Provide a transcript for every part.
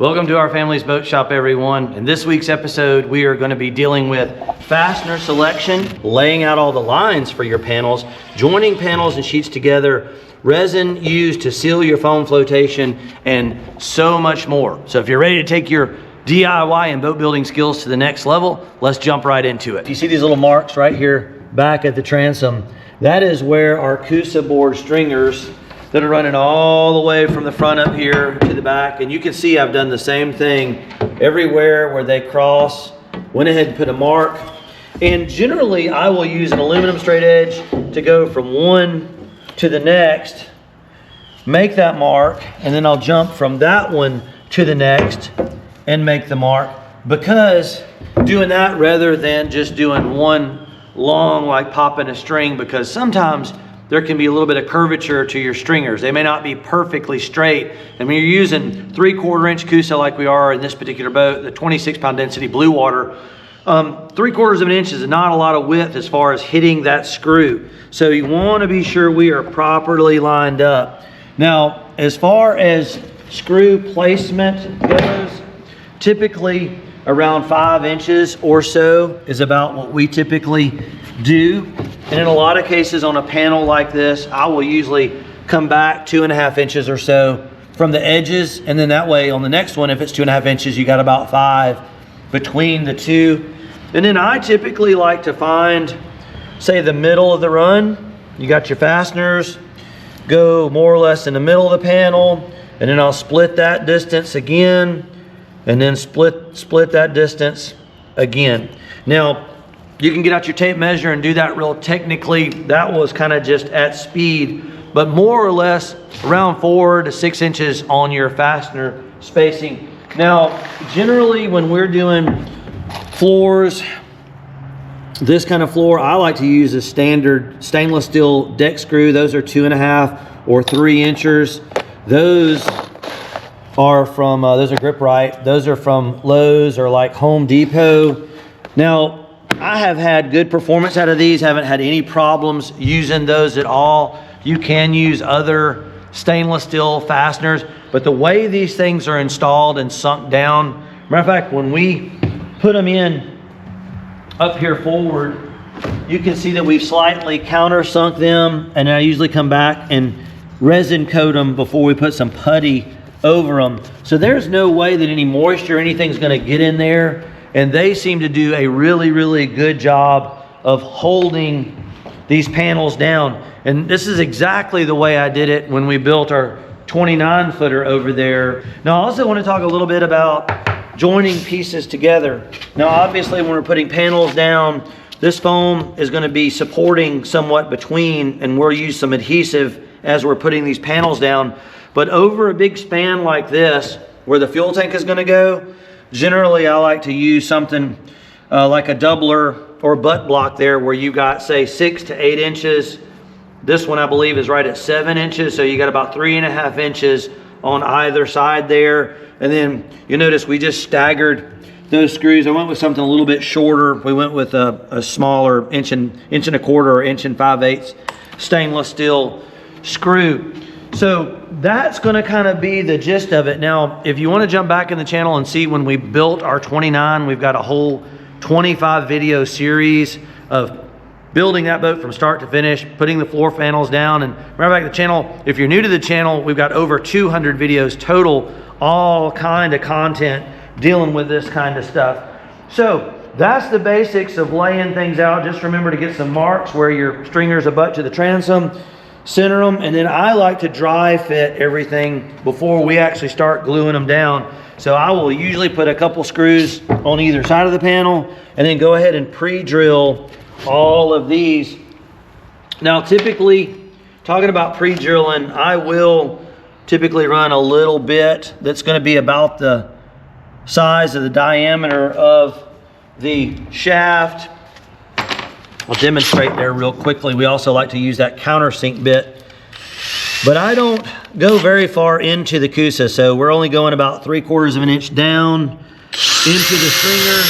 Welcome to our family's boat shop, everyone. In this week's episode, we are going to be dealing with fastener selection, laying out all the lines for your panels, joining panels and sheets together, resin used to seal your foam flotation, and so much more. So if you're ready to take your DIY and boat building skills to the next level, let's jump right into it. You see these little marks right here back at the transom? That is where our Coosa board stringers that are running all the way from the front up here to the back. And you can see I've done the same thing everywhere where they cross. Went ahead and put a mark. And generally I will use an aluminum straight edge to go from one to the next, make that mark, and then I'll jump from that one to the next and make the mark. Because doing that rather than just doing one long, like popping a string, because sometimes there can be a little bit of curvature to your stringers. They may not be perfectly straight. And when you're using 3/4 inch Coosa like we are in this particular boat, the 26 pound density blue water, 3/4 of an inch is not a lot of width as far as hitting that screw. So you want to be sure we are properly lined up. Now, as far as screw placement goes, typically around 5 inches or so is about what we typically do. And in a lot of cases on a panel like this, I will usually come back 2.5 inches or so from the edges. And then that way on the next one, if it's 2.5 inches, you got about 5 between the two. And then I typically like to find, say, the middle of the run. You got your fasteners, go more or less in the middle of the panel, and then I'll split that distance again, and then split that distance again. Now, you can get out your tape measure and do that real technically. That was kind of just at speed, but more or less around 4 to 6 inches on your fastener spacing. Now, generally when we're doing floors, this kind of floor, I like to use a standard stainless steel deck screw. Those are 2.5 or 3 inchers. Those are from, those are Grip Right. Those are from Lowe's or like Home Depot. Now, I have had good performance out of these, haven't had any problems using those at all. You can use other stainless steel fasteners, but the way these things are installed and sunk down, matter of fact, when we put them in up here forward, you can see that we've slightly countersunk them, and I usually come back and resin coat them before we put some putty over them. So there's no way that any moisture or anything's gonna get in there. And they seem to do a really, really good job of holding these panels down. And this is exactly the way I did it when we built our 29 footer over there. Now, I also want to talk a little bit about joining pieces together. Now, obviously, when we're putting panels down, this foam is going to be supporting somewhat between, and we'll use some adhesive as we're putting these panels down. But over a big span like this, where the fuel tank is going to go, generally, I like to use something like a doubler or butt block there where you got, say, 6 to 8 inches. This one, I believe, is right at 7 inches. So you got about 3.5 inches on either side there. And then you notice we just staggered those screws. I went with something a little bit shorter. We went with a smaller inch and a quarter or inch and 5/8 stainless steel screw. So that's going to kind of be the gist of it. Now, if you want to jump back in the channel and see when we built our 29, we've got a whole 25 video series of building that boat from start to finish, putting the floor panels down. And matter of fact, the channel, if you're new to the channel, we've got over 200 videos total, all kind of content dealing with this kind of stuff. So that's the basics of laying things out. Just remember to get some marks where your stringers abut to the transom. Center them, and then I like to dry fit everything before we actually start gluing them down. So I will usually put a couple screws on either side of the panel and then go ahead and pre-drill all of these. Now, typically, talking about pre-drilling, I will typically run a little bit that's going to be about the size of the diameter of the shaft. I'll demonstrate there real quickly. We also like to use that countersink bit, but I don't go very far into the Coosa, so we're only going about 3/4 of an inch down into the stringer,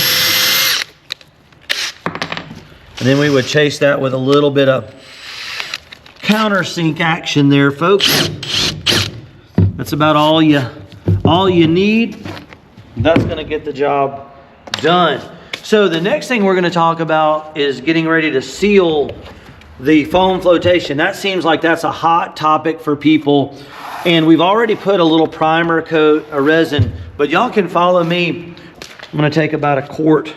and then we would chase that with a little bit of countersink action there, folks. That's about all you all you need. That's gonna get the job done. So the next thing we're gonna talk about is getting ready to seal the foam flotation. That seems like that's a hot topic for people. And we've already put a little primer coat of resin, but y'all can follow me. I'm gonna take about a quart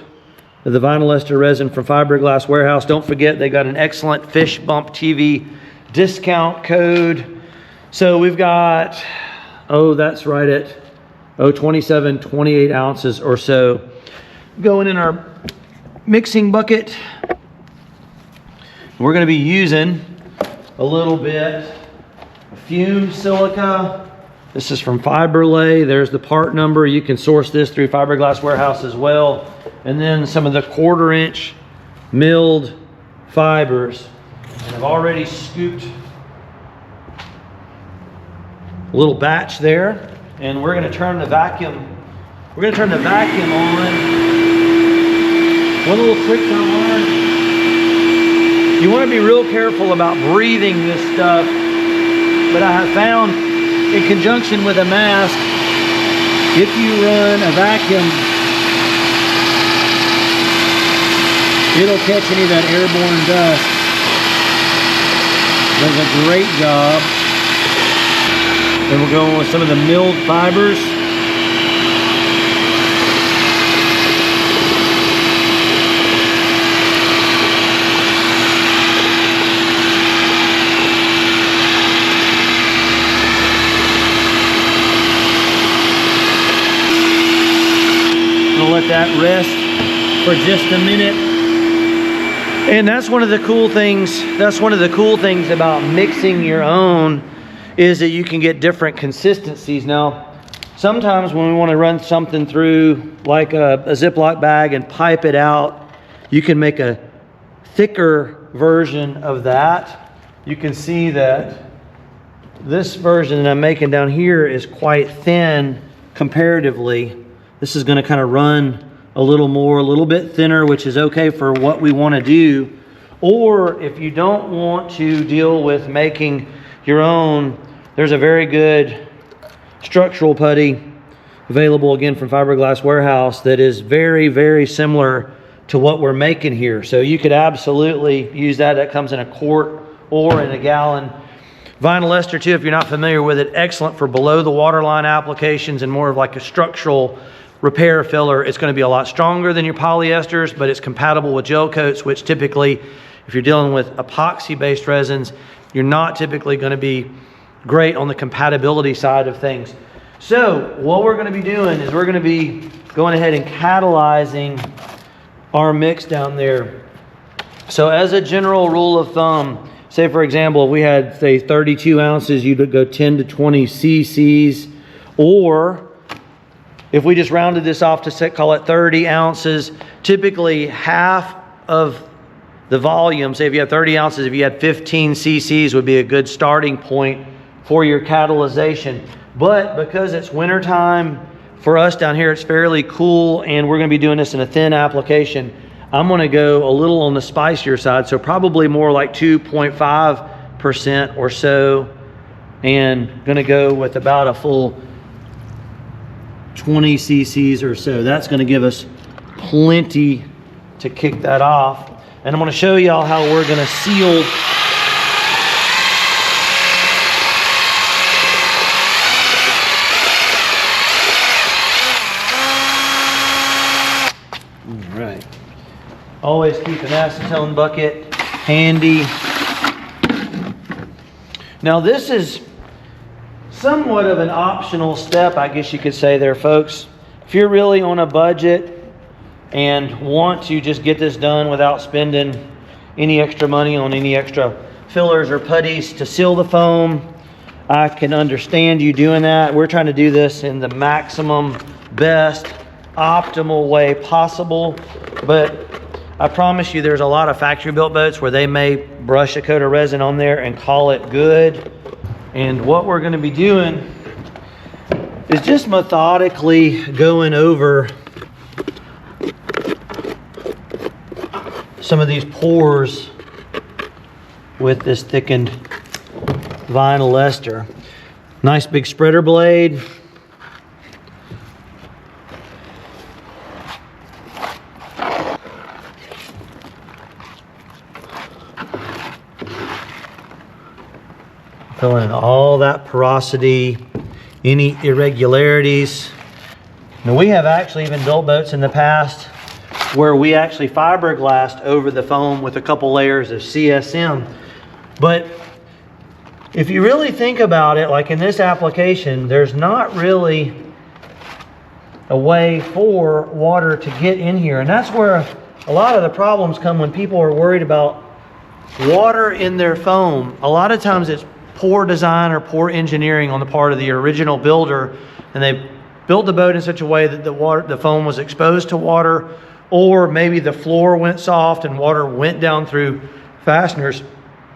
of the vinyl ester resin from Fiberglass Warehouse. Don't forget, they got an excellent FISHBUMPTV discount code. So we've got, oh, that's right at 27, 28 ounces or so going in our mixing bucket. We're going to be using a little bit of Fumed silica. This is from Fiberlay. There's the part number. You can source this through Fiberglass Warehouse as well. And then some of the 1/4 inch milled fibers. And I've already scooped a little batch there. And we're going to turn the vacuum. We're going to turn the vacuum on. One little trick I learned. You want to be real careful about breathing this stuff. But I have found, in conjunction with a mask, if you run a vacuum, it'll catch any of that airborne dust. Does a great job. Then we'll go on with some of the milled fibers. I'll let that rest for just a minute. And that's one of the cool things. That's one of the cool things about mixing your own, is that you can get different consistencies. Now, sometimes when we want to run something through like a Ziploc bag and pipe it out, you can make a thicker version of that. You can see that this version that I'm making down here is quite thin comparatively. This is going to kind of run a little bit thinner, which is okay for what we want to do. Or if you don't want to deal with making your own, there's a very good structural putty available again from Fiberglass Warehouse that is very, very similar to what we're making here. So you could absolutely use that. That comes in a quart or in a gallon. Vinyl ester too, if you're not familiar with it, excellent for below the waterline applications and more of like a structural repair filler. It's going to be a lot stronger than your polyesters, but it's compatible with gel coats, which typically, if you're dealing with epoxy-based resins, you're not typically going to be great on the compatibility side of things. So what we're going to be doing is we're going to be going ahead and catalyzing our mix down there. So as a general rule of thumb, say for example, if we had say 32 ounces, you'd go 10 to 20 cc's, or if we just rounded this off to say, call it 30 ounces, typically half of the volume, say if you have 30 ounces, if you had 15 cc's would be a good starting point for your catalyzation. But because it's winter time, for us down here, it's fairly cool, and we're gonna be doing this in a thin application. I'm gonna go a little on the spicier side, so probably more like 2.5% or so, and gonna go with about a full 20 cc's or so. That's going to give us plenty to kick that off. And I'm going to show y'all how we're going to seal. All right. Always keep an acetone bucket handy. Now this is somewhat of an optional step, I guess you could say there, folks. If you're really on a budget and want to just get this done without spending any extra money on any extra fillers or putties to seal the foam, I can understand you doing that. We're trying to do this in the maximum, best, optimal way possible. But I promise you there's a lot of factory built boats where they may brush a coat of resin on there and call it good. And what we're going to be doing is just methodically going over some of these pores with this thickened vinyl ester. Nice big spreader blade. filling in all that porosity, any irregularities. Now we have actually even built boats in the past where we actually fiberglassed over the foam with a couple layers of CSM. But if you really think about it, like in this application, there's not really a way for water to get in here. And that's where a lot of the problems come when people are worried about water in their foam. A lot of times it's poor design or poor engineering on the part of the original builder, and they built the boat in such a way that the foam was exposed to water, or maybe the floor went soft and water went down through fasteners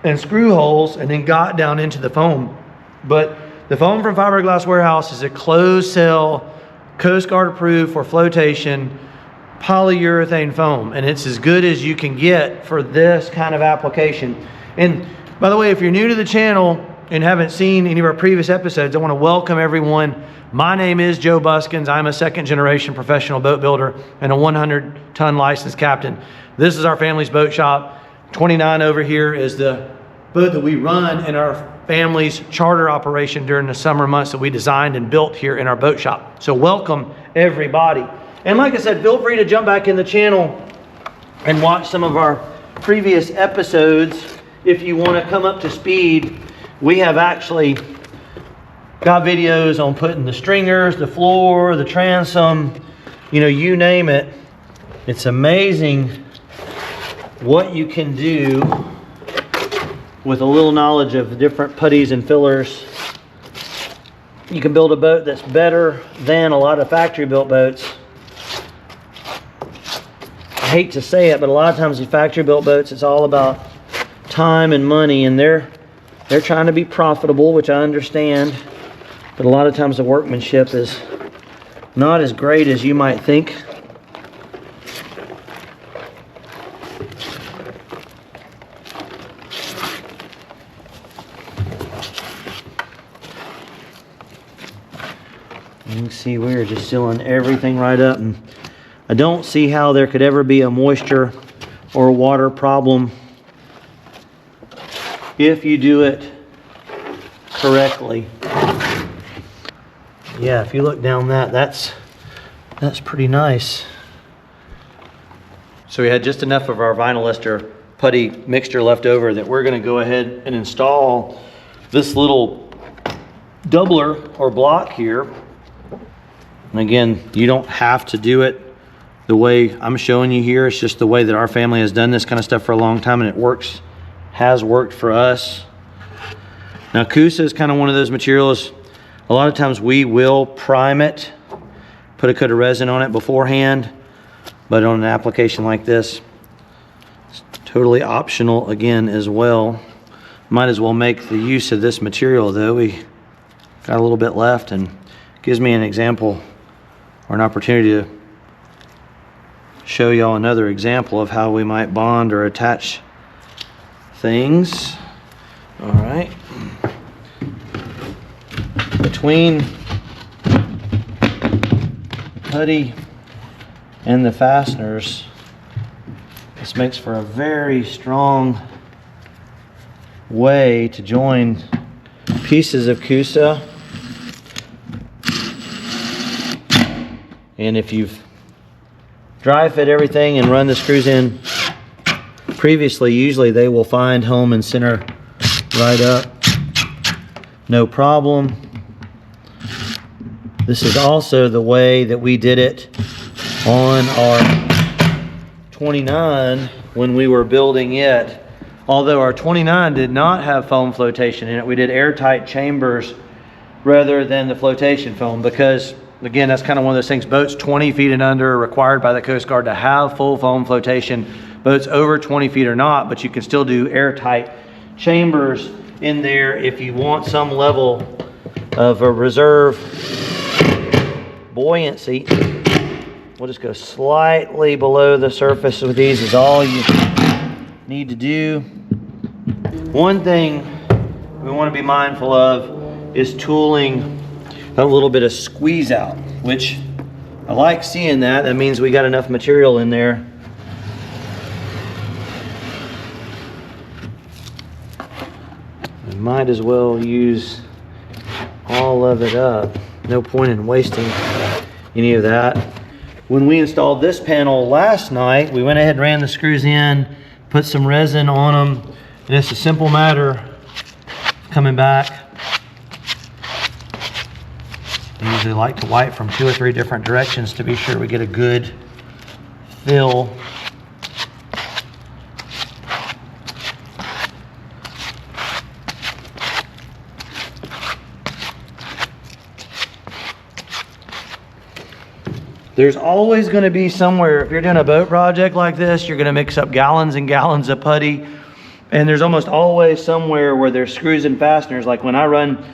and screw holes and then got down into the foam. But the foam from Fiberglass Warehouse is a closed cell, Coast Guard approved for flotation, polyurethane foam, and it's as good as you can get for this kind of application. And by the way, if you're new to the channel and haven't seen any of our previous episodes, I want to welcome everyone. My name is Joe Buskins. I'm a second generation professional boat builder and a 100-ton licensed captain. This is our family's boat shop. 29 over here is the boat that we run in our family's charter operation during the summer months that we designed and built here in our boat shop. So welcome everybody. And like I said, feel free to jump back in the channel and watch some of our previous episodes if you want to come up to speed. We have actually got videos on putting the stringers, the floor, the transom, you know, you name it. It's amazing what you can do with a little knowledge of the different putties and fillers. You can build a boat that's better than a lot of factory built boats. I hate to say it, but a lot of times these factory built boats, it's all about time and money, and they're trying to be profitable, which I understand, but a lot of times the workmanship is not as great as you might think. You can see we're just sealing everything right up, and I don't see how there could ever be a moisture or water problem if you do it correctly. Yeah, if you look down that's pretty nice. So we had just enough of our vinyl ester putty mixture left over that we're going to go ahead and install this little doubler or block here. And again, you don't have to do it the way I'm showing you here. It's just the way that our family has done this kind of stuff for a long time, and it has worked for us. Now Coosa is kind of one of those materials, a lot of times we will prime it, put a coat of resin on it beforehand, but on an application like this, it's totally optional again as well. Might as well make the use of this material though. We got a little bit left, and gives me an example or an opportunity to show y'all another example of how we might bond or attach things. All right, between putty and the fasteners, this makes for a very strong way to join pieces of Coosa. And if you've dry fit everything and run the screws in previously, usually they will find home and center right up, no problem. This is also the way that we did it on our 29 when we were building it. Although our 29 did not have foam flotation in it, we did airtight chambers rather than the flotation foam, because again, that's kind of one of those things. Boats 20 feet and under are required by the Coast Guard to have full foam flotation. Boats over 20 feet are not, but you can still do airtight chambers in there if you want some level of a reserve buoyancy. We'll just go slightly below the surface with these is all you need to do. One thing we want to be mindful of is tooling a little bit of squeeze out, which I like seeing that. That means we got enough material in there. And might as well use all of it up. No point in wasting any of that. When we installed this panel last night, we went ahead and ran the screws in, put some resin on them, and it's a simple matter of coming back. I usually like to wipe from 2 or 3 different directions to be sure we get a good fill. There's always going to be somewhere, if you're doing a boat project like this, you're going to mix up gallons and gallons of putty. And there's almost always somewhere where there's screws and fasteners. Like when I run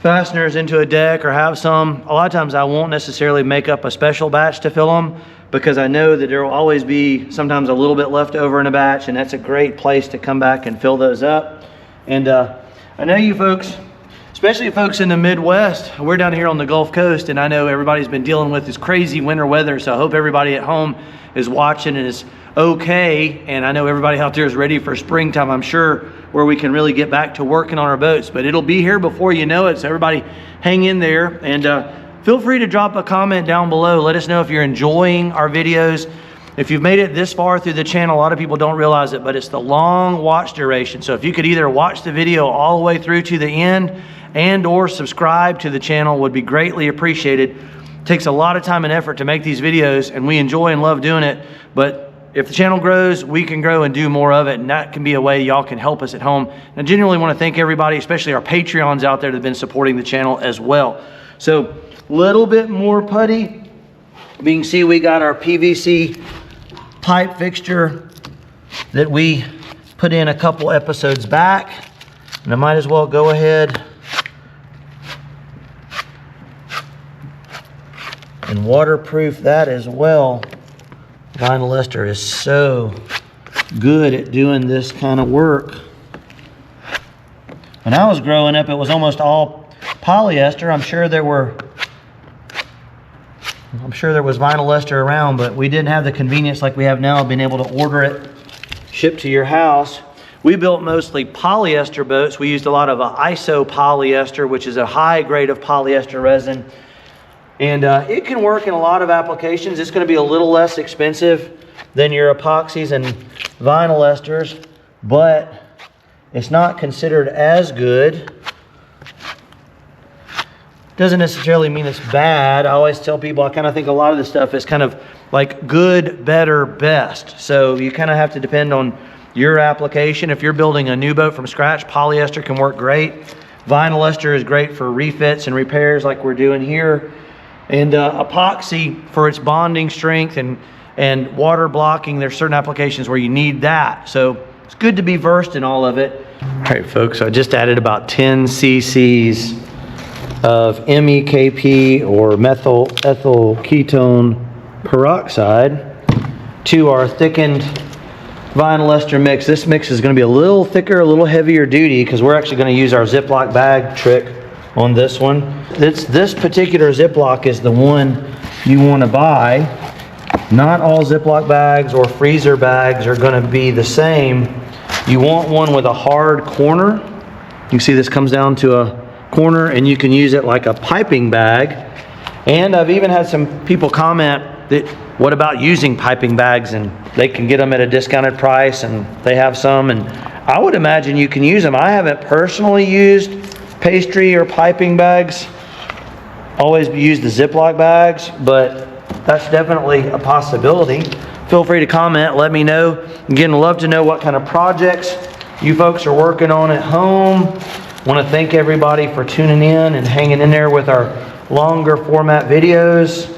fasteners into a deck or have some, a lot of times I won't necessarily make up a special batch to fill them, because I know that there will always be sometimes a little bit left over in a batch, and that's a great place to come back and fill those up. And I know you folks, especially folks in the Midwest, we're down here on the Gulf Coast, and I know everybody's been dealing with this crazy winter weather, so I hope everybody at home is watching and is okay. And I know everybody out there is ready for springtime, I'm sure, where we can really get back to working on our boats. But it'll be here before you know it, so everybody hang in there. And feel free to drop a comment down below. Let us know if you're enjoying our videos. If you've made it this far through the channel, a lot of people don't realize it, but it's the long watch duration. So if you could either watch the video all the way through to the end and or subscribe to the channel, would be greatly appreciated. It takes a lot of time and effort to make these videos, and we enjoy and love doing it. But if the channel grows, we can grow and do more of it, and that can be a way y'all can help us at home. And I genuinely want to thank everybody, especially our Patreons out there that have been supporting the channel as well. So a little bit more putty. You can see we got our PVC pipe fixture that we put in a couple episodes back, and I might as well go ahead and waterproof that as well. Vinyl Ester is so good at doing this kind of work. When I was growing up, it was almost all polyester. I'm sure there was vinyl ester around, but we didn't have the convenience like we have now of being able to order it shipped to your house. We built mostly polyester boats. We used a lot of iso polyester, which is a high grade of polyester resin. And it can work in a lot of applications. It's going to be a little less expensive than your epoxies and vinyl esters, but it's not considered as good. Doesn't necessarily mean it's bad. I always tell people, I kind of think a lot of this stuff is kind of like good, better, best. So you kind of have to depend on your application. If you're building a new boat from scratch, polyester can work great. Vinyl ester is great for refits and repairs like we're doing here. And epoxy for its bonding strength and water blocking. There's certain applications where you need that. So it's good to be versed in all of it. All right, folks, so I just added about 10 cc's of MEKP or methyl ethyl ketone peroxide to our thickened vinyl ester mix. This mix is going to be a little thicker, a little heavier duty, because we're actually going to use our Ziploc bag trick on this one. This particular Ziploc is the one you want to buy. Not all Ziploc bags or freezer bags are going to be the same. You want one with a hard corner. You can see this comes down to a corner, and you can use it like a piping bag. And I've even had some people comment that, what about using piping bags, and they can get them at a discounted price, and they have some, and I would imagine you can use them. I haven't personally used pastry or piping bags. Always use the Ziploc bags, but that's definitely a possibility. Feel free to comment, let me know. Again, I'd love to know what kind of projects you folks are working on at home. Want to thank everybody for tuning in and hanging in there with our longer format videos.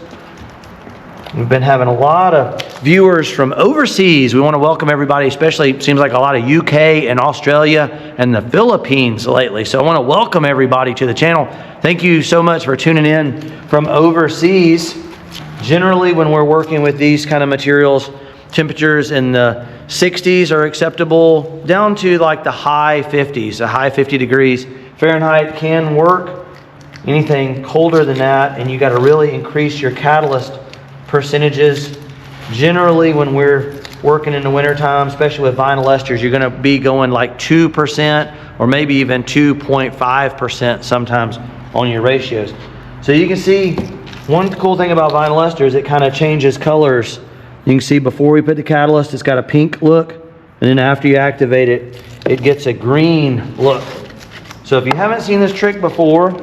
We've been having a lot of viewers from overseas. We want to welcome everybody, especially it seems like a lot of UK and Australia and the Philippines lately. So I want to welcome everybody to the channel. Thank you so much for tuning in from overseas. Generally, when we're working with these kind of materials, temperatures in the 60s are acceptable, down to like the high 50s, a high 50 degrees Fahrenheit can work. Anything colder than that, and you got to really increase your catalyst percentages. Generally, when we're working in the wintertime, especially with vinyl esters, you're gonna be going like 2% or maybe even 2.5% sometimes on your ratios. So you can see, one cool thing about vinyl ester is it kind of changes colors. You can see before we put the catalyst, it's got a pink look, and then after you activate it, it gets a green look. So if you haven't seen this trick before,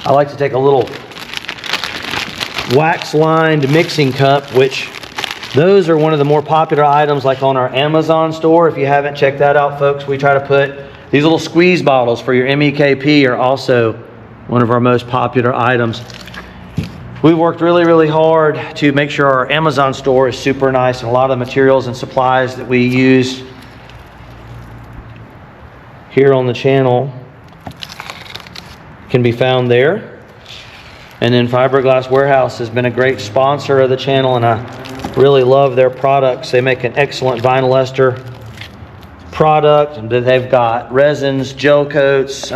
I like to take a little wax-lined mixing cup, which those are one of the more popular items like on our Amazon store. If you haven't checked that out, folks, we try to put these little squeeze bottles for your MEKP are also one of our most popular items. We worked really, really hard to make sure our Amazon store is super nice, and a lot of the materials and supplies that we use here on the channel can be found there. And then Fiberglass Warehouse has been a great sponsor of the channel, and I really love their products. They make an excellent vinyl ester product, and they've got resins, gel coats,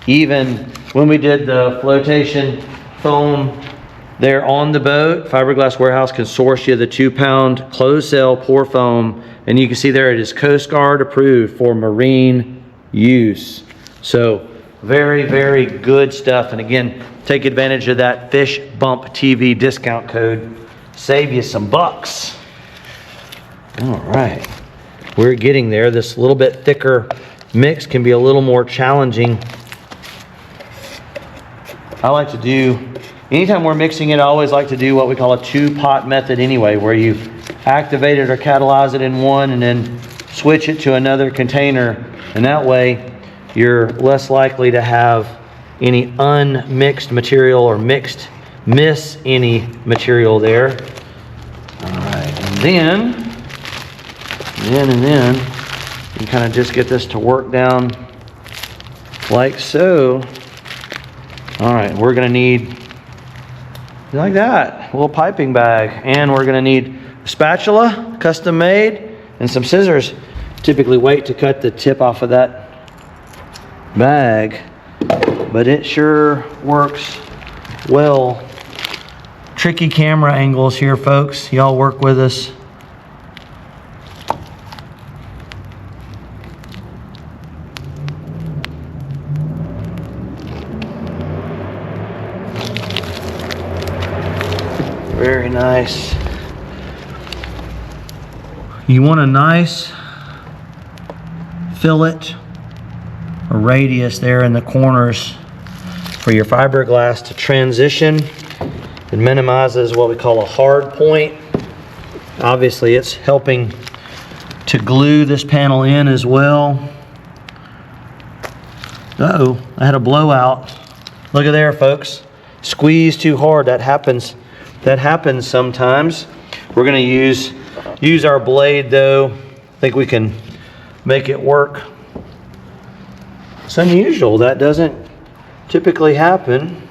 even when we did the flotation foam there on the boat, Fiberglass Warehouse can source you the 2-pound closed cell pour foam, and you can see there it is Coast Guard approved for marine use. So very, very good stuff. And again, take advantage of that FISHBUMPTV discount code. Save you some bucks. All right, we're getting there. This little bit thicker mix can be a little more challenging. I like to do, anytime we're mixing it, I always like to do what we call a 2-pot method anyway, where you activate it or catalyze it in one and then switch it to another container. And that way you're less likely to have any unmixed material or miss any material there. All right, and then you kind of just get this to work down like so. All right, we're gonna need, like that, a little piping bag, and we're gonna need a spatula, custom made, and some scissors. Typically wait to cut the tip off of that bag, but it sure works well. Tricky camera angles here, folks. Y'all work with us. Very nice. You want a nice fillet or radius there in the corners for your fiberglass to transition. It minimizes what we call a hard point. Obviously, it's helping to glue this panel in as well. Uh-oh, I had a blowout. Look at there, folks. Squeeze too hard. That happens sometimes. We're gonna use our blade though. I think we can make it work. It's unusual. That doesn't typically happen.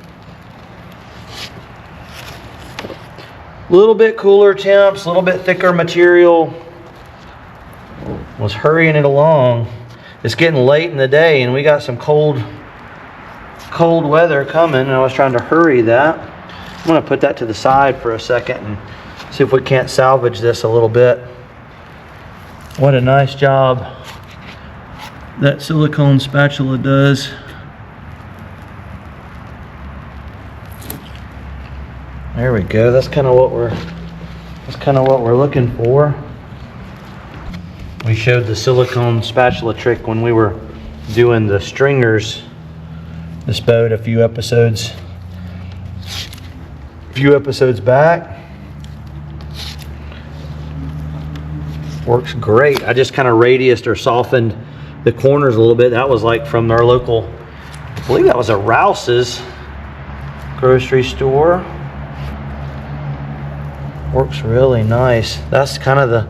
A little bit cooler temps, a little bit thicker material. Was hurrying it along. It's getting late in the day and we got some cold weather coming, and I was trying to hurry that. I'm gonna put that to the side for a second and see if we can't salvage this a little bit. What a nice job that silicone spatula does. There we go. That's kind of what we're looking for. We showed the silicone spatula trick when we were doing the stringers this boat a few episodes back. Works great. I just kind of radiused or softened the corners a little bit. That was like from our local, I believe that was a Rouse's grocery store. Works really nice. That's kind of the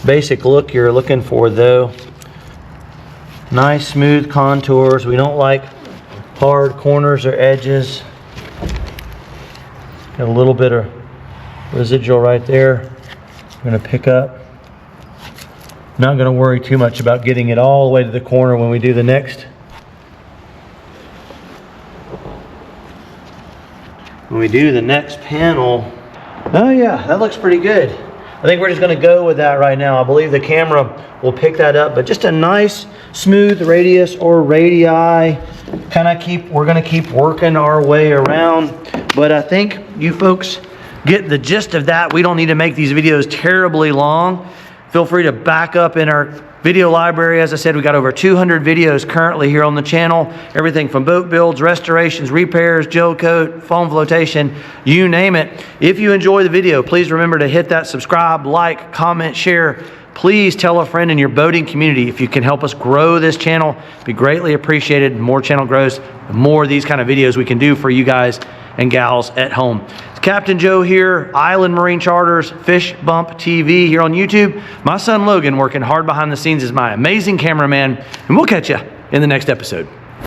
basic look you're looking for though. Nice smooth contours. We don't like hard corners or edges. Got a little bit of residual right there. I'm gonna pick up. Not gonna worry too much about getting it all the way to the corner when we do the next. When we do the next panel. Oh yeah, that looks pretty good. I think we're just gonna go with that right now. I believe the camera will pick that up, but just a nice smooth radius or radii. We're gonna keep working our way around. But I think you folks get the gist of that. We don't need to make these videos terribly long. Feel free to back up in our video library. As I said, we got over 200 videos currently here on the channel. Everything from boat builds, restorations, repairs, Gelcoat, foam flotation, you name it. If you enjoy the video, please remember to hit that subscribe, like, comment, share. Please tell a friend in your boating community. If you can help us grow this channel, it'd be greatly appreciated. The more channel grows, the more of these kind of videos we can do for you guys and gals at home. It's Captain Joe here, Island Marine Charters, FISHBUMPTV here on YouTube. My son Logan working hard behind the scenes is my amazing cameraman, and we'll catch you in the next episode.